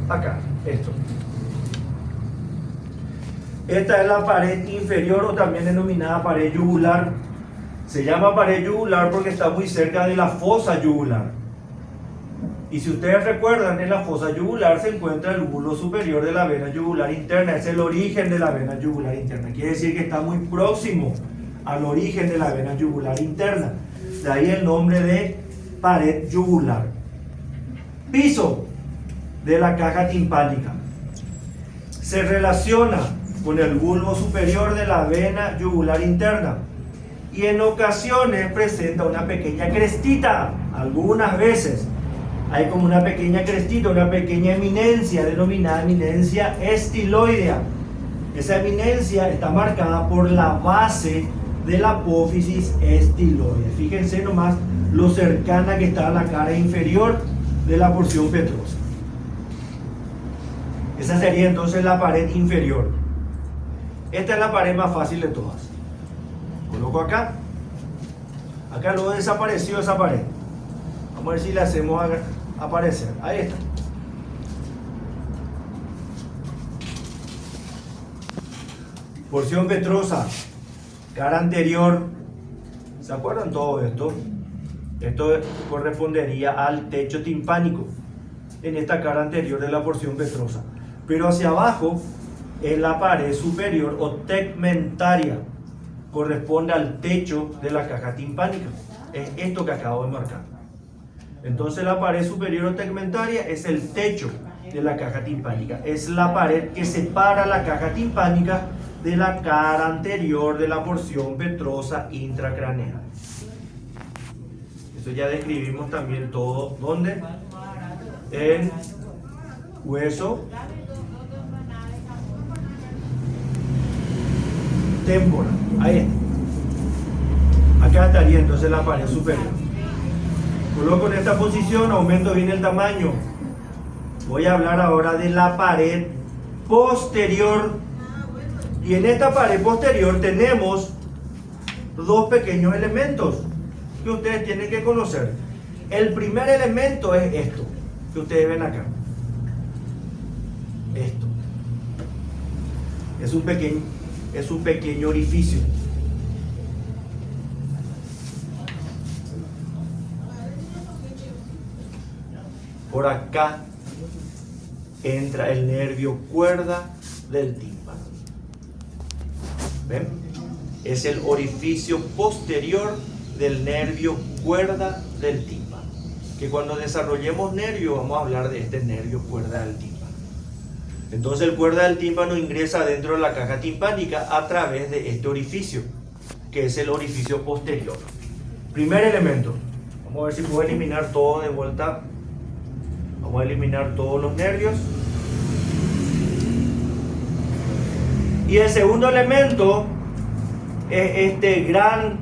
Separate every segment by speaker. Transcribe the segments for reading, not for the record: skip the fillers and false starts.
Speaker 1: acá, esto. Esta es la pared inferior o también denominada pared yugular. Se llama pared yugular porque está muy cerca de la fosa yugular. Y si ustedes recuerdan, en la fosa yugular se encuentra el bulbo superior de la vena yugular interna. Es el origen de la vena yugular interna. Quiere decir que está muy próximo al origen de la vena yugular interna. De ahí el nombre de pared yugular. Piso de la caja timpánica. Se relaciona con el bulbo superior de la vena yugular interna. Y en ocasiones presenta una pequeña crestita. Algunas veces hay como una pequeña crestita, una pequeña eminencia denominada eminencia estiloidea. Esa eminencia está marcada por la base de la apófisis estiloidea. Fíjense nomás lo cercana que está a la cara inferior de la porción petrosa. Esa sería entonces la pared inferior. Esta es la pared más fácil de todas. Coloco acá. Acá luego desapareció esa pared. Vamos a ver si la hacemos aparecer. Ahí está. Porción petrosa. Cara anterior. ¿Se acuerdan todo esto? Esto correspondería al techo timpánico en esta cara anterior de la porción petrosa. Pero hacia abajo es la pared superior o tegmentaria. Corresponde al techo de la caja timpánica. Es esto que acabo de marcar. Entonces la pared superior o tegmentaria es el techo de la caja timpánica. Es la pared que separa la caja timpánica de la cara anterior de la porción petrosa intracraneal. Eso ya describimos también todo. ¿Dónde? En hueso temporal. Ahí está. Acá estaría entonces la pared superior. Coloco en esta posición, aumento bien el tamaño. Voy a hablar ahora de la pared posterior. Y en esta pared posterior tenemos dos pequeños elementos que ustedes tienen que conocer. El primer elemento es esto, que ustedes ven acá. Esto. Es un pequeño orificio. Por acá entra el nervio cuerda del tímpano. ¿Ven? Es el orificio posterior del nervio cuerda del tímpano. Que cuando desarrollemos nervio vamos a hablar de este nervio cuerda del tímpano. Entonces el cuerda del tímpano ingresa dentro de la caja timpánica a través de este orificio, que es el orificio posterior. Primer elemento. Vamos a ver si puedo eliminar todo de vuelta. Vamos a eliminar todos los nervios. Y el segundo elemento es este gran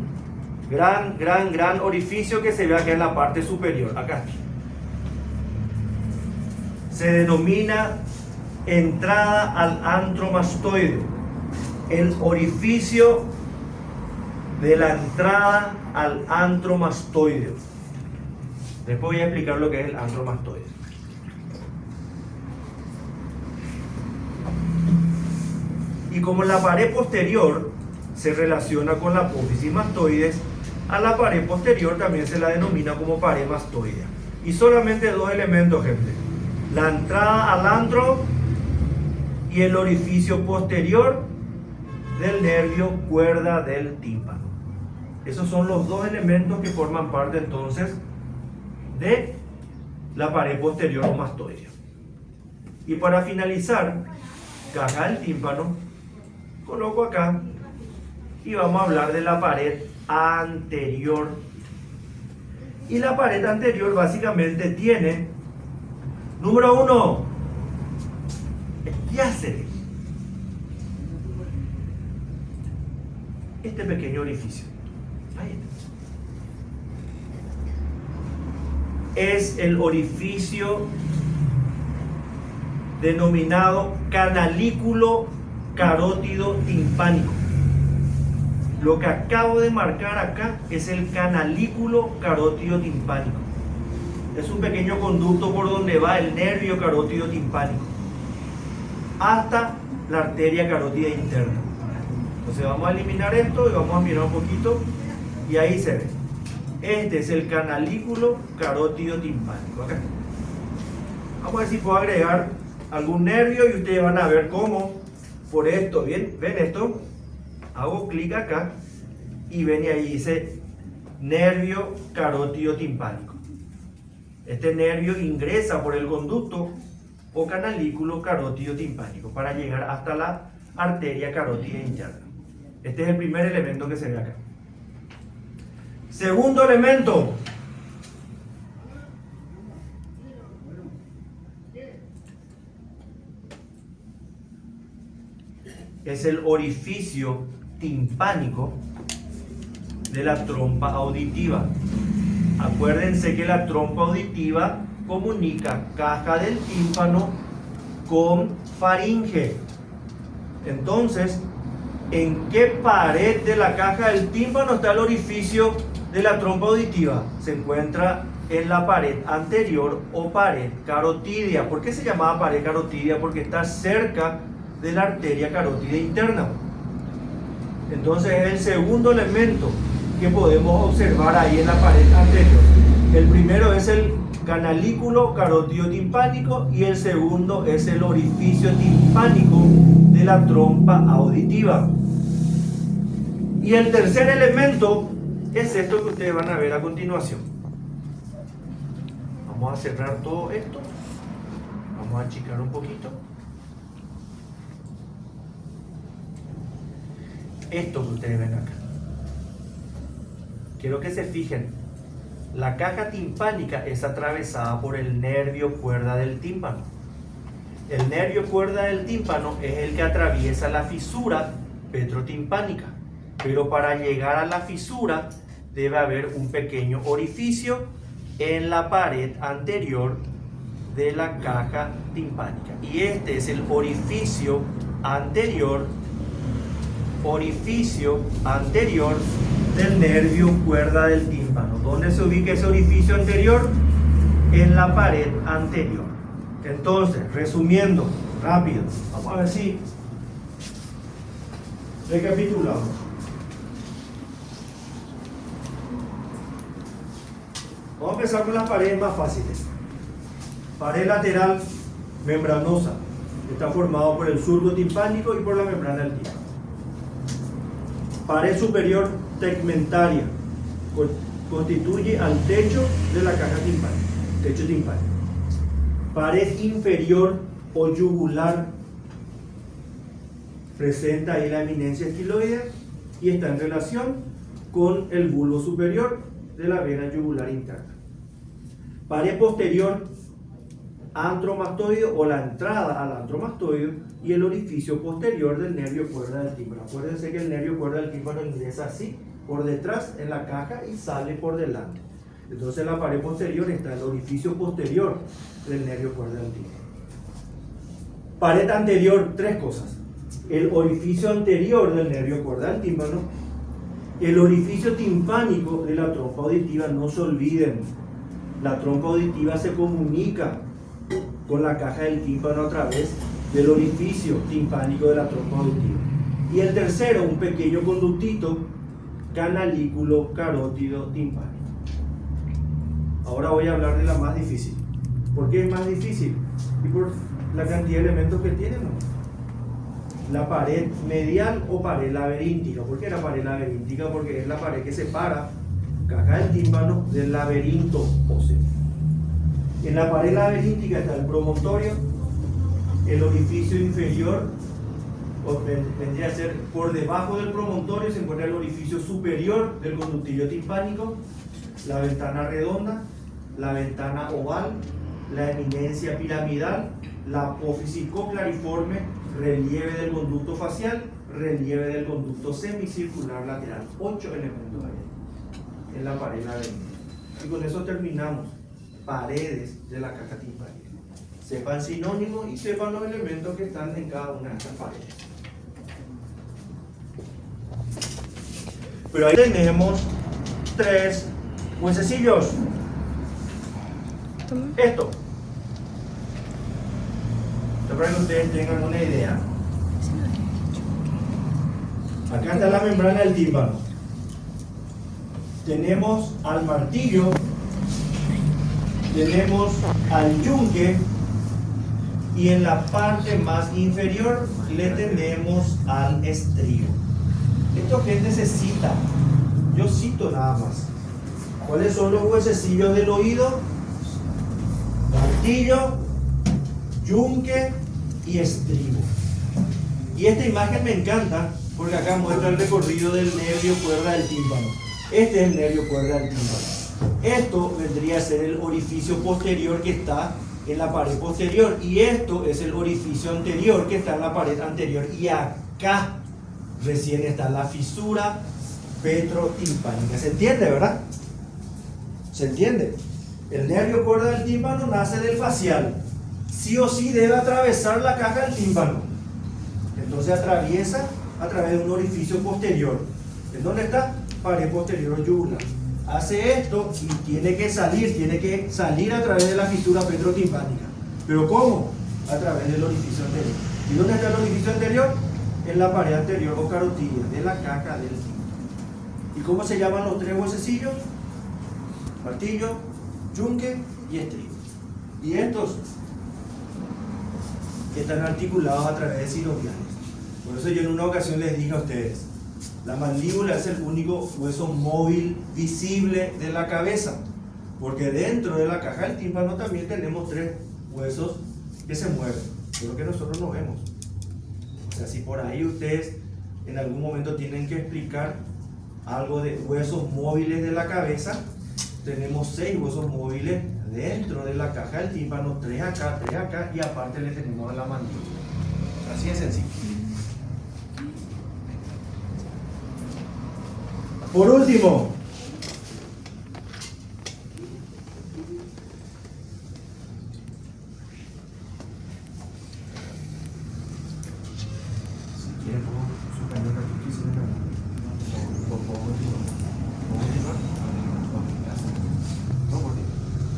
Speaker 1: orificio que se ve acá en la parte superior. Acá. Se denomina entrada al antromastoide. El orificio de la entrada al antromastoide. Después voy a explicar lo que es el antromastoide. Y como la pared posterior se relaciona con la apófisis mastoides, a la pared posterior también se la denomina como pared mastoidea. Y solamente dos elementos, gente. La entrada al antro y el orificio posterior del nervio cuerda del tímpano. Esos son los dos elementos que forman parte entonces de la pared posterior o mastoidea. Y para finalizar, caja del tímpano, coloco acá y vamos a hablar de la pared anterior. Y la pared anterior básicamente tiene, número uno, diáceres. Este pequeño orificio. Ahí está. Es el orificio denominado canalículo carótido timpánico. Lo que acabo de marcar acá es el canalículo carótido timpánico. es un pequeño conducto por donde va el nervio carótido timpánico hasta la arteria carótida interna. Entonces vamos a eliminar esto y vamos a mirar un poquito y ahí se ve. Este es el canalículo carótido timpánico. Acá. Vamos a ver si puedo agregar algún nervio y ustedes van a ver cómo por esto, ¿bien? ¿Ven esto? Hago clic acá y ven y ahí dice nervio carótido timpánico. Este nervio ingresa por el conducto o canalículo carótido timpánico para llegar hasta la arteria carótida interna. Este es el primer elemento que se ve acá. Segundo elemento. Es el orificio timpánico de la trompa auditiva. Acuérdense que la trompa auditiva comunica caja del tímpano con faringe. Entonces, ¿en qué pared de la caja del tímpano está el orificio de la trompa auditiva? Se encuentra en la pared anterior o pared carotidia. ¿Por qué se llamaba pared carotidia? Porque está cerca de la arteria carótida interna. Entonces es el segundo elemento que podemos observar ahí en la pared anterior. El primero es el canalículo carótido timpánico y el segundo es el orificio timpánico de la trompa auditiva. Y el tercer elemento es esto que ustedes van a ver a continuación. Vamos a cerrar todo esto. Vamos a achicar un poquito. Esto que ustedes ven acá. Quiero que se fijen. La caja timpánica es atravesada por el nervio cuerda del tímpano. El nervio cuerda del tímpano es el que atraviesa la fisura petrotimpánica. Pero para llegar a la fisura debe haber un pequeño orificio en la pared anterior de la caja timpánica. Y este es el orificio anterior del nervio cuerda del tímpano. ¿Dónde se ubica ese orificio anterior? En la pared anterior. Entonces, resumiendo, rápido, vamos a ver si recapitulamos. Vamos a empezar con las paredes más fáciles. Pared lateral membranosa. Está formado por el surco timpánico y por la membrana del tímpano. Pared superior tegmentaria. Constituye al techo de la caja timpánica. Techo timpánico. Pared inferior o yugular. Presenta ahí la eminencia estiloidea y está en relación con el bulbo superior de la vena yugular interna. Pared posterior antromastoideo o la entrada al antromastoideo y el orificio posterior del nervio cuerda del tímpano. Acuérdense que el nervio cuerda del tímpano ingresa así, por detrás en la caja y sale por delante. Entonces en la pared posterior está el orificio posterior del nervio cuerda del tímpano. Pared anterior, tres cosas. El orificio anterior del nervio cuerda del tímpano, el orificio timpánico de la trompa auditiva. No se olviden, la trompa auditiva se comunica con la caja del tímpano a través del orificio timpánico de la trompa auditiva. Y el tercero, un pequeño conductito, canalículo carótido timpánico. Ahora voy a hablar de la más difícil. ¿Por qué es más difícil? Y por la cantidad de elementos que tiene, ¿no? La pared medial o pared laberíntica. ¿Por qué la pared laberíntica? Porque es la pared que separa caja del tímpano del laberinto óseo. En la pared laberíntica está el promontorio, el orificio inferior, vendría a ser por debajo del promontorio se encuentra el orificio superior del conductillo timpánico, la ventana redonda, la ventana oval, la eminencia piramidal, la apófisis coclariforme, relieve del conducto facial, relieve del conducto semicircular lateral. 8 elementos hay en la pared laberíntica. Y con eso terminamos. Paredes de la caja timpánica. Sepan sinónimos y sepan los elementos que están en cada una de estas paredes. Pero ahí tenemos 3 huesecillos. Esto. Para que ustedes tengan una idea. Acá está la membrana del tímpano. Tenemos al martillo, tenemos al yunque y en la parte más inferior le tenemos al estribo. Esto que necesita, yo cito nada más. ¿Cuáles son los huesecillos del oído? Martillo, yunque y estribo. Y esta imagen me encanta porque acá muestra el recorrido del nervio cuerda del tímpano. Este es el nervio cuerda del tímpano. Esto vendría a ser el orificio posterior que está en la pared posterior y esto es el orificio anterior que está en la pared anterior y acá recién está la fisura petrotimpánica. ¿Se entiende, verdad? ¿Se entiende? El nervio cuerda del tímpano nace del facial. Sí o sí debe atravesar la caja del tímpano. Entonces atraviesa a través de un orificio posterior. ¿En dónde está? Pared posterior yugular. Hace esto y tiene que salir a través de la fisura petrotimpánica. ¿Pero cómo? A través del orificio anterior. ¿Y dónde está el orificio anterior? En la pared anterior o carotidia de la caja del tímpano. ¿Y cómo se llaman los tres huesecillos? Martillo, yunque y estribo. Y estos están articulados a través de sinoviales. Por eso yo en una ocasión les dije a ustedes, la mandíbula es el único hueso móvil visible de la cabeza, porque dentro de la caja del tímpano también tenemos tres huesos que se mueven, pero que nosotros no vemos. O sea, si por ahí ustedes en algún momento tienen que explicar algo de huesos móviles de la cabeza, tenemos 6 huesos móviles dentro de la caja del tímpano, 3 acá y aparte le tenemos a la mandíbula. Así de sencillo. Por último, si quieren puedo suspender un ratito y si no, ¿puedo continuar? No, porque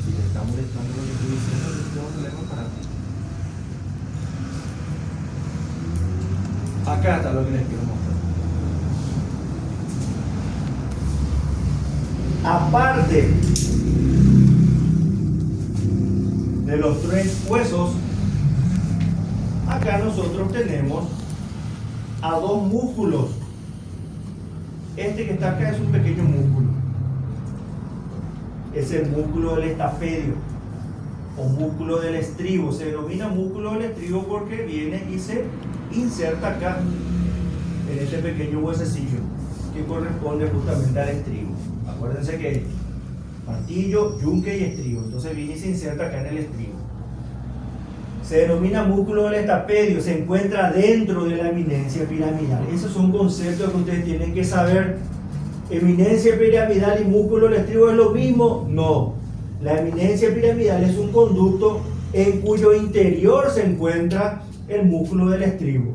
Speaker 1: si le está molestando lo que estoy diciendo, yo tengo problemas para ti. Acá está lo que les quiero mostrar. Aparte de los 3 huesos, acá nosotros tenemos a 2 músculos. Este que está acá es un pequeño músculo. Es el músculo del estapedio o músculo del estribo. Se denomina músculo del estribo porque viene y se inserta acá en este pequeño huesecillo que corresponde justamente al estribo. Acuérdense que martillo, yunque y estribo. Entonces viene y se inserta acá en el estribo. Se denomina músculo del estapedio. Se encuentra dentro de la eminencia piramidal. Esos son conceptos que ustedes tienen que saber. ¿Eminencia piramidal y músculo del estribo es lo mismo? No. La eminencia piramidal es un conducto en cuyo interior se encuentra el músculo del estribo.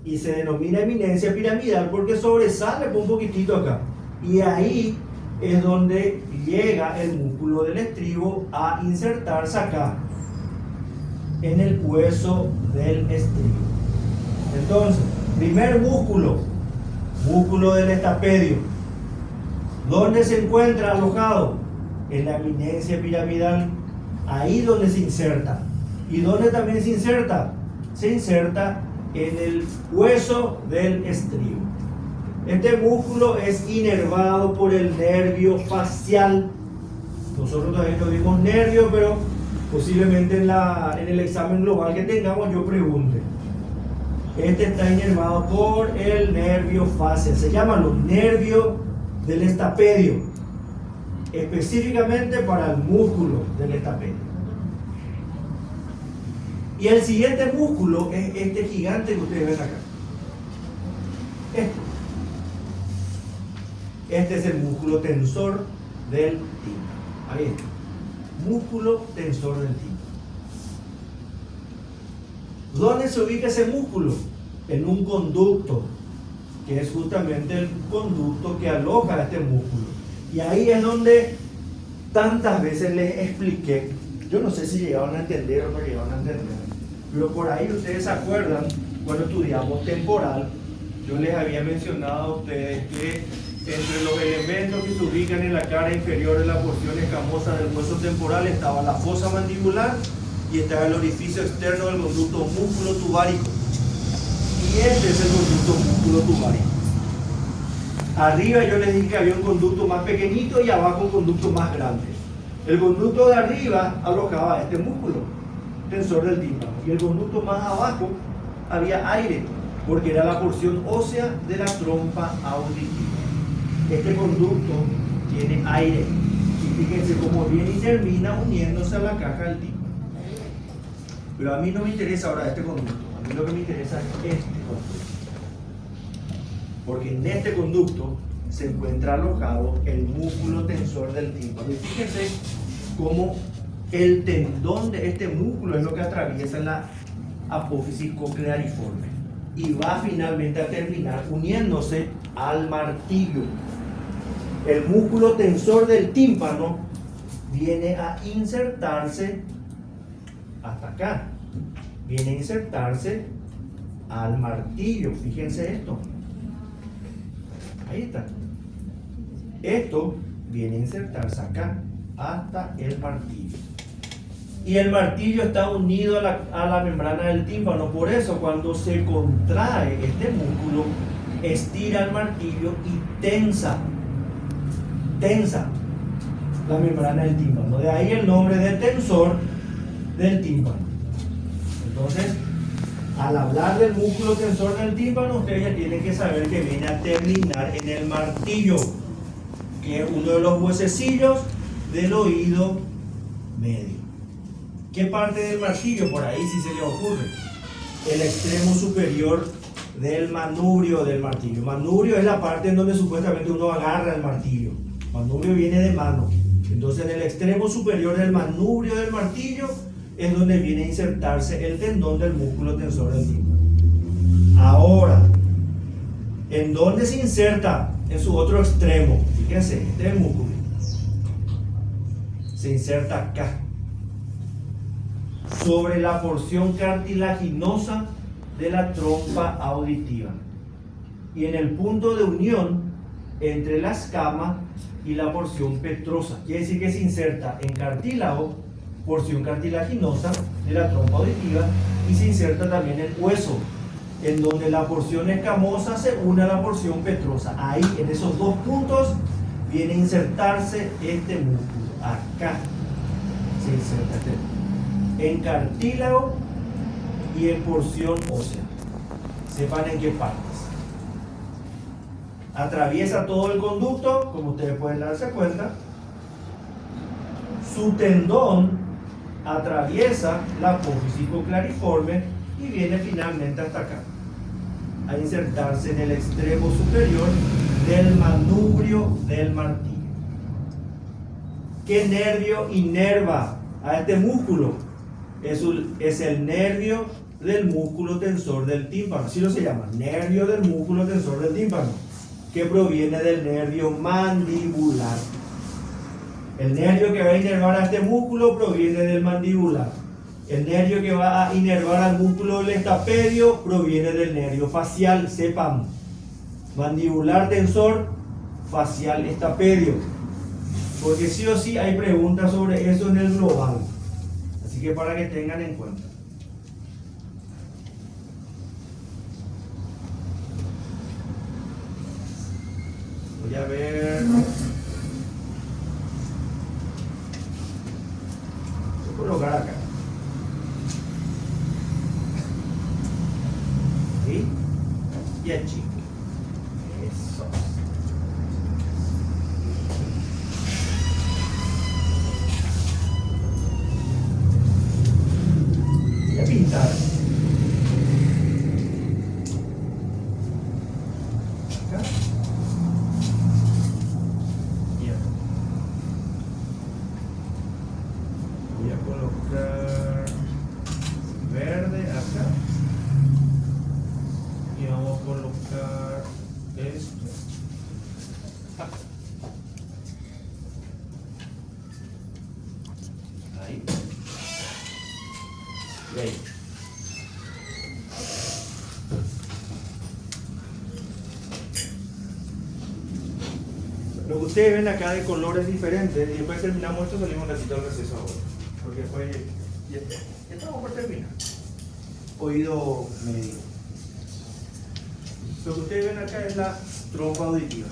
Speaker 1: Y se denomina eminencia piramidal porque sobresale un poquitito acá. Y ahí es donde llega el músculo del estribo a insertarse acá, en el hueso del estribo. Entonces, primer músculo, músculo del estapedio. ¿Dónde se encuentra alojado? En la eminencia piramidal. Ahí donde se inserta. ¿Y dónde también se inserta? Se inserta en el hueso del estribo. Este músculo es inervado por el nervio facial. Nosotros también lo vimos nervio, pero posiblemente en el examen global que tengamos yo pregunte. Este está inervado por el nervio facial. Se llama los nervios del estapedio, específicamente para el músculo del estapedio. Y el siguiente músculo es este gigante que ustedes ven acá. Este es el músculo tensor del tímpano. Ahí está. Músculo tensor del tímpano. ¿Dónde se ubica ese músculo? En un conducto, que es justamente el conducto que aloja este músculo. Y ahí es donde Tantas veces les expliqué, yo no sé si llegaron a entender o no llegaron a entender, pero por ahí ustedes se acuerdan, cuando estudiamos temporal, yo les había mencionado a ustedes que entre los elementos que se ubican en la cara inferior de la porción escamosa del hueso temporal estaba la fosa mandibular y estaba el orificio externo del conducto músculo tubárico. Y este es el conducto músculo tubárico. Arriba yo les dije que había un conducto más pequeñito y abajo un conducto más grande. El conducto de arriba alojaba este músculo tensor del tímpano y el conducto más abajo había aire porque era la porción ósea de la trompa auditiva. Este conducto tiene aire y fíjense cómo viene y termina uniéndose a la caja del tímpano. Pero a mí no me interesa ahora este conducto, a mí lo que me interesa es este conducto. Porque en este conducto se encuentra alojado el músculo tensor del tímpano. Y fíjense cómo el tendón de este músculo es lo que atraviesa la apófisis cocleariforme y va finalmente a terminar uniéndose al martillo. El músculo tensor del tímpano viene a insertarse hasta acá, viene a insertarse al martillo. Fíjense esto, ahí está. Esto viene a insertarse acá hasta el martillo. Y el martillo está unido a la membrana del tímpano. Por eso cuando se contrae este músculo, estira el martillo y tensa la membrana del tímpano. De ahí el nombre de tensor del tímpano. Entonces, al hablar del músculo tensor del tímpano, ustedes ya tienen que saber que viene a terminar en el martillo, que es uno de los huesecillos del oído medio. ¿Qué parte del martillo? Por ahí sí se le ocurre. El extremo superior del manubrio del martillo. Manubrio es la parte en donde supuestamente uno agarra el martillo. Manubrio viene de mano. Entonces en el extremo superior del manubrio del martillo es donde viene a insertarse el tendón del músculo tensor del tímpano. Ahora, ¿en dónde se inserta? En su otro extremo. Fíjense, este es el músculo. Se inserta acá, sobre la porción cartilaginosa de la trompa auditiva y en el punto de unión entre la escama y la porción petrosa. Quiere decir que se inserta en cartílago, porción cartilaginosa de la trompa auditiva, y se inserta también en hueso, en donde la porción escamosa se une a la porción petrosa. Ahí, en esos dos puntos, viene a insertarse este músculo. Acá se inserta este músculo, en cartílago y en porción ósea. Sepan en qué partes. Atraviesa todo el conducto, como ustedes pueden darse cuenta. Su tendón atraviesa la apófisis cocleariforme y viene finalmente hasta acá, a insertarse en el extremo superior del manubrio del martillo. ¿Qué nervio inerva a este músculo? Es el nervio del músculo tensor del tímpano, así lo se llama, nervio del músculo tensor del tímpano, que proviene del nervio mandibular. El nervio que va a inervar a este músculo proviene del mandibular. El nervio que va a inervar al músculo del estapedio proviene del nervio facial. Sepan, mandibular tensor, facial estapedio, porque sí o sí hay preguntas sobre eso en el global. Así que para que tengan en cuenta. Voy a ver. Voy a colocar acá. ¿Sí? Y achique. Eso. Voy a pintar. Acá. Y acá. Voy a colocar verde acá. Y vamos a colocar esto acá. Ahí. Lo que ustedes ven acá de colores diferentes, y después terminamos esto, salimos un ratito al receso ahora. Porque después ya estamos por terminar. Oído medio. Lo que ustedes ven acá es la trompa auditiva.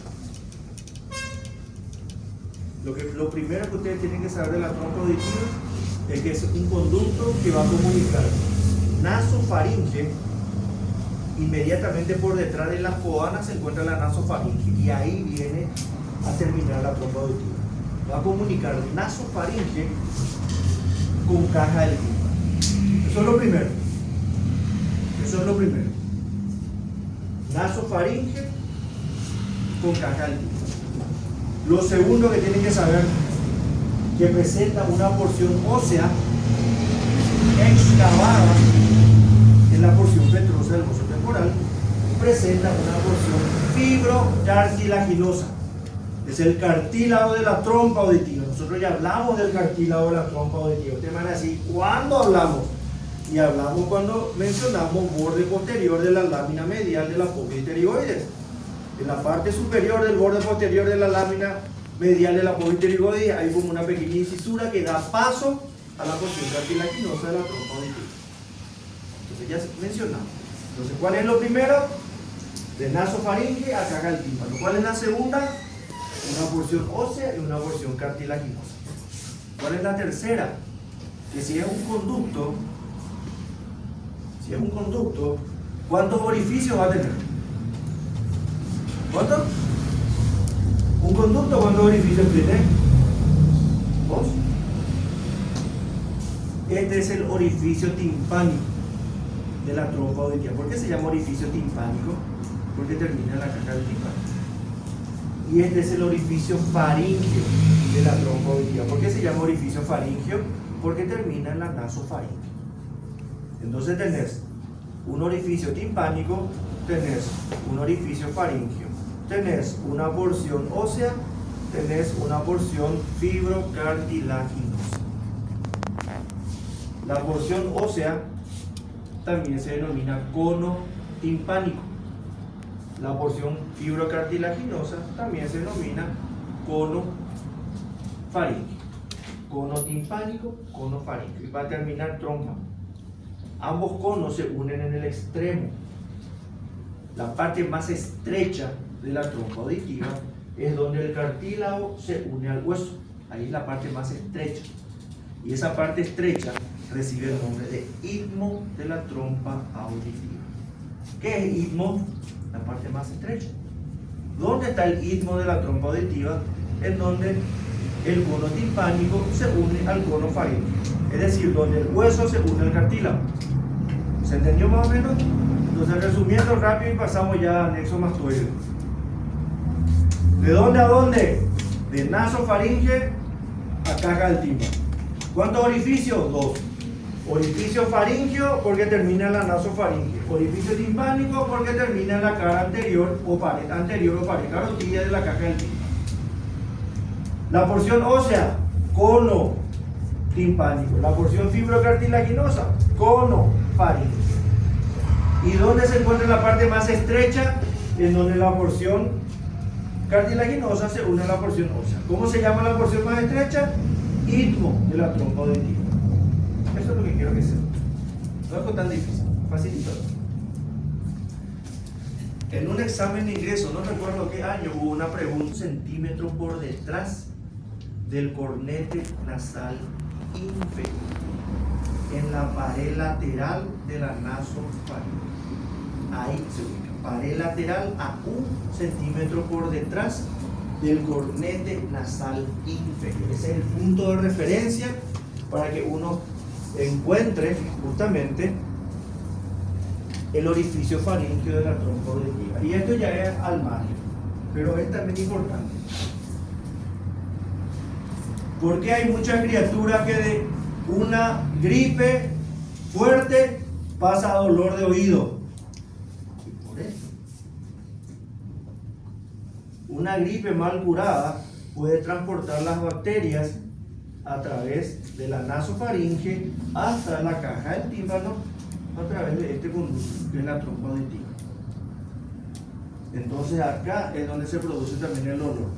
Speaker 1: Lo primero que ustedes tienen que saber de la trompa auditiva es que es un conducto que va a comunicar nasofaringe. Inmediatamente por detrás de la coana se encuentra la nasofaringe y ahí viene a terminar la trompa auditiva. Va a comunicar nasofaringe con caja del tímpano. Eso es lo primero. Eso es lo primero. Nasofaringe con caja del tímpano. Lo segundo que tienen que saber, que presenta una porción ósea excavada en la porción ventrosa del hueso temporal, presenta una porción fibrocartilaginosa. Es el cartílago de la trompa auditiva. Nosotros ya hablamos del cartílago de la trompa auditiva. Ustedes van a decir, ¿cuándo hablamos? Y hablamos cuando mencionamos borde posterior de la lámina medial de la apófisis pterigoides. En la parte superior del borde posterior de la lámina medial de la apófisis pterigoides hay como una pequeña incisura que da paso a la porción cartilaginosa de la trompa auditiva. Entonces ya mencionamos. Entonces, ¿cuál es lo primero? De nasofaringe a caja del tímpano. ¿Cuál es la segunda? Una porción ósea y una porción cartilaginosa. ¿Cuál es la tercera? Que si es un conducto, ¿cuántos orificios va a tener? ¿Cuántos? Un conducto, ¿cuántos orificios tiene? 2. Este es el orificio timpánico de la trompa auditiva. ¿Por qué se llama orificio timpánico? Porque termina en la caja del tímpano. Y este es el orificio faríngeo de la trompa auditiva. ¿Por qué se llama orificio faríngeo? Porque termina en la nasofaringe. Entonces tenés un orificio timpánico, tenés un orificio faríngeo, tenés una porción ósea, tenés una porción fibrocartilaginosa. La porción ósea también se denomina cono timpánico. La porción fibrocartilaginosa también se denomina cono faríngeo. Cono timpánico, cono faríngeo. Y para terminar, trompa. Ambos conos se unen en el extremo. La parte más estrecha de la trompa auditiva es donde el cartílago se une al hueso. Ahí es la parte más estrecha. Y esa parte estrecha recibe el nombre de istmo de la trompa auditiva. ¿Qué es istmo? La parte más estrecha. ¿Dónde está el istmo de la trompa auditiva? En donde el cono timpánico se une al cono faríngeo. Es decir, donde el hueso se une al cartílago. ¿Se entendió más o menos? Entonces, resumiendo rápido y pasamos ya al nexo mastoideo. ¿De dónde a dónde? De nasofaringe a caja del tímpano. ¿Cuántos orificios? 2. Orificio faríngeo porque termina en la nasofaringe. Orificio timpánico porque termina en la cara anterior o pared carotidia de la caja del tímpano. La porción ósea, cono timpánico. La porción fibrocartilaginosa, cono faríngeo. ¿Y dónde se encuentra la parte más estrecha? En donde la porción cartilaginosa se une a la porción ósea. ¿Cómo se llama la porción más estrecha? Istmo de la trompa auditiva. Eso es lo que quiero que sepan. No es algo tan difícil, facilito. En un examen de ingreso, no recuerdo qué año, hubo una pregunta, 1 centímetro por detrás del cornete nasal inferior, en la pared lateral de la nasofaringe. Ahí se ubica, pared lateral a 1 centímetro por detrás del cornete nasal inferior. Ese es el punto de referencia para que uno encuentre justamente el orificio faríngeo de la trompa auditiva. Y esto ya es al margen, pero es también importante. Porque hay muchas criaturas que de una gripe fuerte pasa a dolor de oído. Y por eso, una gripe mal curada puede transportar las bacterias a través de la nasofaringe hasta la caja del tímpano a través de este conducto que es la trompa auditiva. Entonces acá es donde se produce también el olor.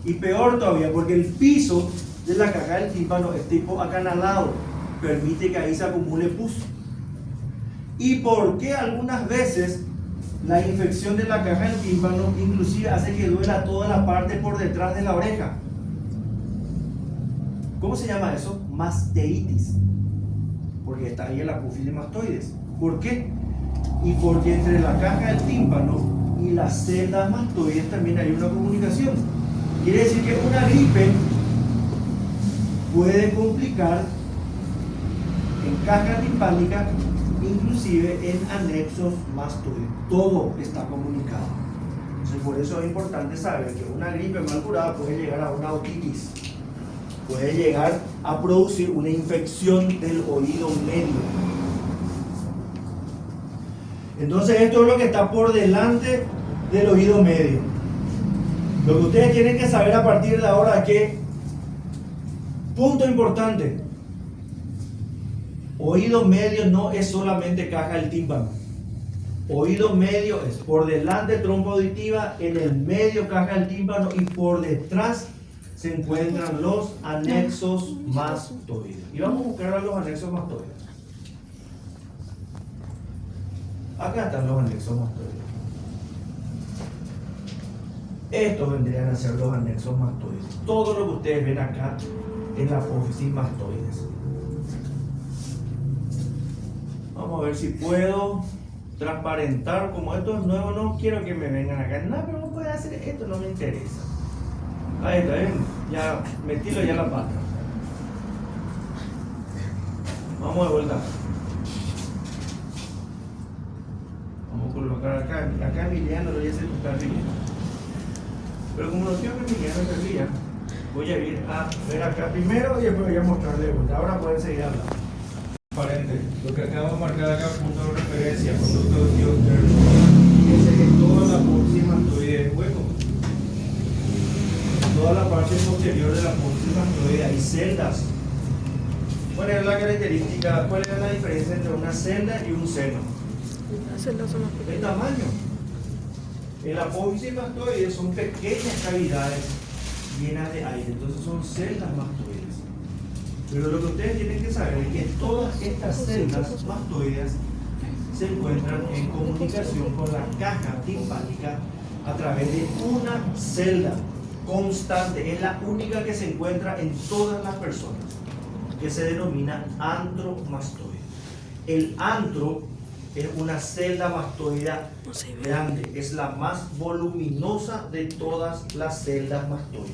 Speaker 1: Y peor todavía, porque el piso de la caja del tímpano es tipo acanalado, permite que ahí se acumule pus. Y porque algunas veces la infección de la caja del tímpano inclusive hace que duela toda la parte por detrás de la oreja. ¿Cómo se llama eso? Masteitis. Porque está ahí el apófisis mastoides. ¿Por qué? Y porque entre la caja del tímpano y las celdas mastoides también hay una comunicación. Quiere decir que una gripe puede complicar en caja timpánica, inclusive en anexos mastoides. Todo está comunicado. Entonces, por eso es importante saber que una gripe mal curada puede llegar a una otitis, puede llegar a producir una infección del oído medio. Entonces, esto es lo que está por delante del oído medio. Lo que ustedes tienen que saber a partir de ahora es que, punto importante, oído medio no es solamente caja del tímpano. Oído medio es por delante trompa auditiva, en el medio caja del tímpano y por detrás se encuentran los anexos mastoides. Y vamos a buscar a los anexos mastoides. Acá están los anexos mastoides. Estos vendrían a ser los anexos mastoides. Todo lo que ustedes ven acá en la apófisis mastoides. Vamos a ver si puedo transparentar. Como esto es nuevo, no quiero que me vengan acá. No, pero no puede hacer esto, no me interesa. Ahí está, ¿ven? Ya metilo ya la pata. Vamos de vuelta. Vamos a colocar acá. Acá Emiliano lo voy a hacer que está riendo. Pero como no quiero que Emiliano se ría, voy a ir a ver acá primero y después voy a mostrarle de vuelta. Ahora pueden seguir hablando. Transparente. Lo que acabamos de marcar acá, punto de referencia, conducto auditivo externo. Fíjense que toda la apófisis mastoide es hueco. En toda la parte posterior de la apófisis mastoide hay celdas. ¿Cuál es la característica, cuál es la diferencia entre una celda y un seno?
Speaker 2: Las celdas son más
Speaker 1: El
Speaker 2: pequeñas.
Speaker 1: tamaño. En la apófisis mastoide son pequeñas cavidades llenas de aire, entonces son celdas mastoides. Pero lo que ustedes tienen que saber es que todas estas celdas mastoides se encuentran en comunicación con la caja timpánica a través de una celda constante. Es la única que se encuentra en todas las personas, que se denomina antromastoide. El antro es una celda mastoidea grande, es la más voluminosa de todas las celdas mastoides.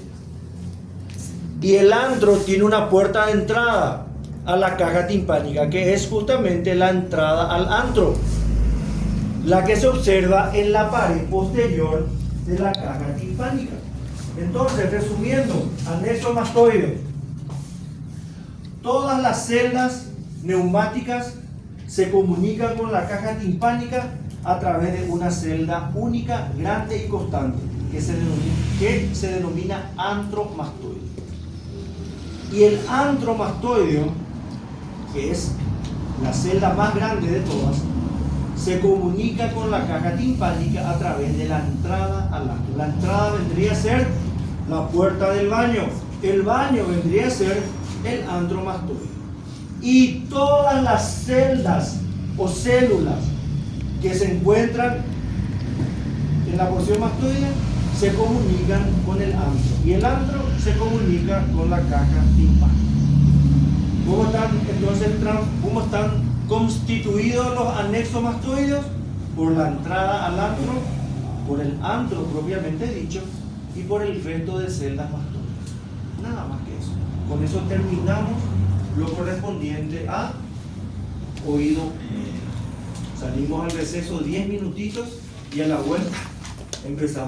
Speaker 1: Y el antro tiene una puerta de entrada a la caja timpánica, que es justamente la entrada al antro, la que se observa en la pared posterior de la caja timpánica. Entonces, resumiendo, anexo mastoide. Todas las celdas neumáticas se comunican con la caja timpánica a través de una celda única, grande y constante, que se denomina antromastoide. Y el antromastoideo, que es la celda más grande de todas, se comunica con la caja timpánica a través de la entrada al antro. La entrada vendría a ser la puerta del baño. El baño vendría a ser el antromastoide. Y todas las celdas o células que se encuentran en la porción mastoide se comunican con el antro, y el antro se comunica con la caja timpánica. ¿Cómo están constituidos los anexos mastoides? Por la entrada al antro, por el antro propiamente dicho, y por el resto de celdas mastoides. Nada más que eso. Con eso terminamos lo correspondiente a oído medio. Salimos al receso 10 minutitos y a la vuelta empezamos.